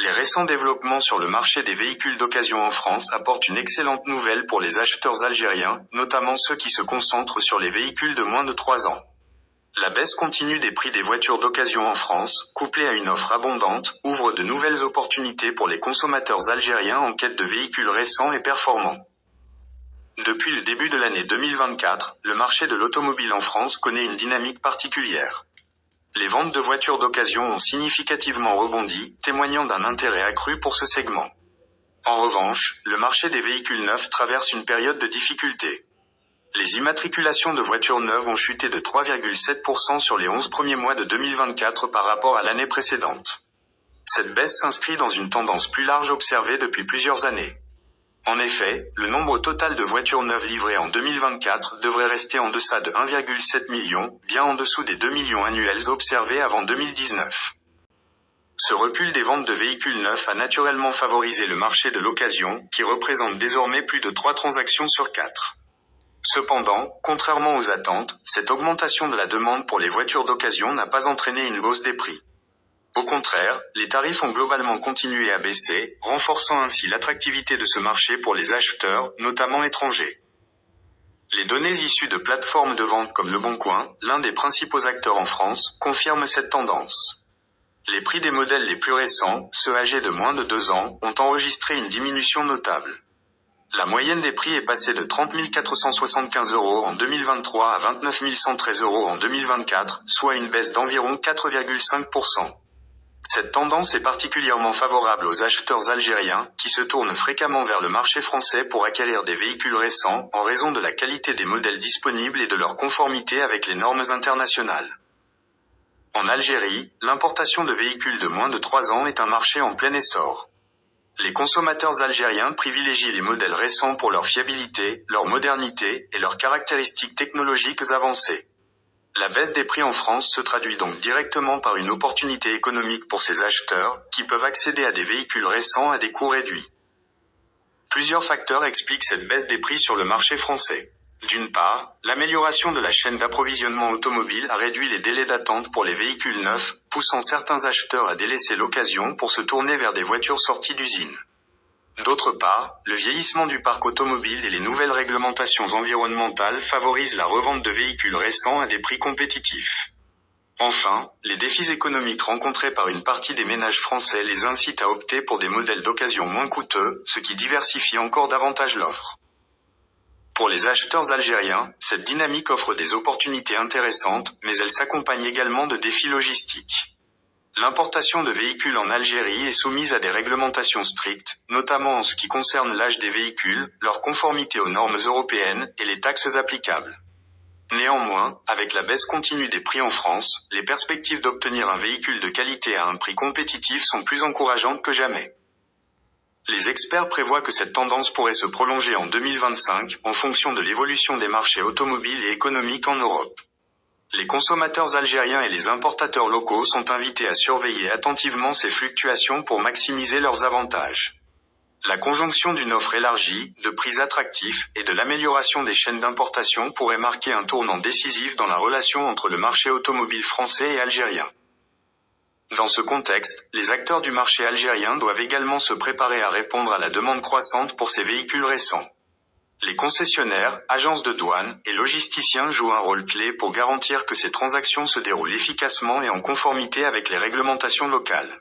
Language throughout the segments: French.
Les récents développements sur le marché des véhicules d'occasion en France apportent une excellente nouvelle pour les acheteurs algériens, notamment ceux qui se concentrent sur les véhicules de moins de 3 ans. La baisse continue des prix des voitures d'occasion en France, couplée à une offre abondante, ouvre de nouvelles opportunités pour les consommateurs algériens en quête de véhicules récents et performants. Depuis le début de l'année 2024, le marché de l'automobile en France connaît une dynamique particulière. Les ventes de voitures d'occasion ont significativement rebondi, témoignant d'un intérêt accru pour ce segment. En revanche, le marché des véhicules neufs traverse une période de difficulté. Les immatriculations de voitures neuves ont chuté de 3,7% sur les 11 premiers mois de 2024 par rapport à l'année précédente. Cette baisse s'inscrit dans une tendance plus large observée depuis plusieurs années. En effet, le nombre total de voitures neuves livrées en 2024 devrait rester en deçà de 1,7 million, bien en dessous des 2 millions annuels observés avant 2019. Ce recul des ventes de véhicules neufs a naturellement favorisé le marché de l'occasion, qui représente désormais plus de 3 transactions sur 4. Cependant, contrairement aux attentes, cette augmentation de la demande pour les voitures d'occasion n'a pas entraîné une hausse des prix. Au contraire, les tarifs ont globalement continué à baisser, renforçant ainsi l'attractivité de ce marché pour les acheteurs, notamment étrangers. Les données issues de plateformes de vente comme Le Bon Coin, l'un des principaux acteurs en France, confirment cette tendance. Les prix des modèles les plus récents, ceux âgés de moins de 2 ans, ont enregistré une diminution notable. La moyenne des prix est passée de 30 475 € en 2023 à 29 113 € en 2024, soit une baisse d'environ 4,5%. Cette tendance est particulièrement favorable aux acheteurs algériens, qui se tournent fréquemment vers le marché français pour acquérir des véhicules récents, en raison de la qualité des modèles disponibles et de leur conformité avec les normes internationales. En Algérie, l'importation de véhicules de moins de 3 ans est un marché en plein essor. Les consommateurs algériens privilégient les modèles récents pour leur fiabilité, leur modernité et leurs caractéristiques technologiques avancées. La baisse des prix en France se traduit donc directement par une opportunité économique pour ces acheteurs, qui peuvent accéder à des véhicules récents à des coûts réduits. Plusieurs facteurs expliquent cette baisse des prix sur le marché français. D'une part, l'amélioration de la chaîne d'approvisionnement automobile a réduit les délais d'attente pour les véhicules neufs, poussant certains acheteurs à délaisser l'occasion pour se tourner vers des voitures sorties d'usine. D'autre part, le vieillissement du parc automobile et les nouvelles réglementations environnementales favorisent la revente de véhicules récents à des prix compétitifs. Enfin, les défis économiques rencontrés par une partie des ménages français les incitent à opter pour des modèles d'occasion moins coûteux, ce qui diversifie encore davantage l'offre. Pour les acheteurs algériens, cette dynamique offre des opportunités intéressantes, mais elle s'accompagne également de défis logistiques. L'importation de véhicules en Algérie est soumise à des réglementations strictes, notamment en ce qui concerne l'âge des véhicules, leur conformité aux normes européennes et les taxes applicables. Néanmoins, avec la baisse continue des prix en France, les perspectives d'obtenir un véhicule de qualité à un prix compétitif sont plus encourageantes que jamais. Les experts prévoient que cette tendance pourrait se prolonger en 2025 en fonction de l'évolution des marchés automobiles et économiques en Europe. Les consommateurs algériens et les importateurs locaux sont invités à surveiller attentivement ces fluctuations pour maximiser leurs avantages. La conjonction d'une offre élargie, de prix attractifs et de l'amélioration des chaînes d'importation pourrait marquer un tournant décisif dans la relation entre le marché automobile français et algérien. Dans ce contexte, les acteurs du marché algérien doivent également se préparer à répondre à la demande croissante pour ces véhicules récents. Les concessionnaires, agences de douane et logisticiens jouent un rôle clé pour garantir que ces transactions se déroulent efficacement et en conformité avec les réglementations locales.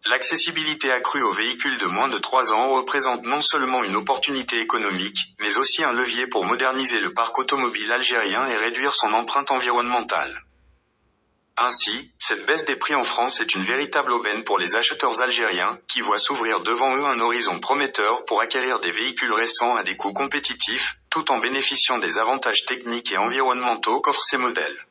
L'accessibilité accrue aux véhicules de moins de 3 ans représente non seulement une opportunité économique, mais aussi un levier pour moderniser le parc automobile algérien et réduire son empreinte environnementale. Ainsi, cette baisse des prix en France est une véritable aubaine pour les acheteurs algériens, qui voient s'ouvrir devant eux un horizon prometteur pour acquérir des véhicules récents à des coûts compétitifs, tout en bénéficiant des avantages techniques et environnementaux qu'offrent ces modèles.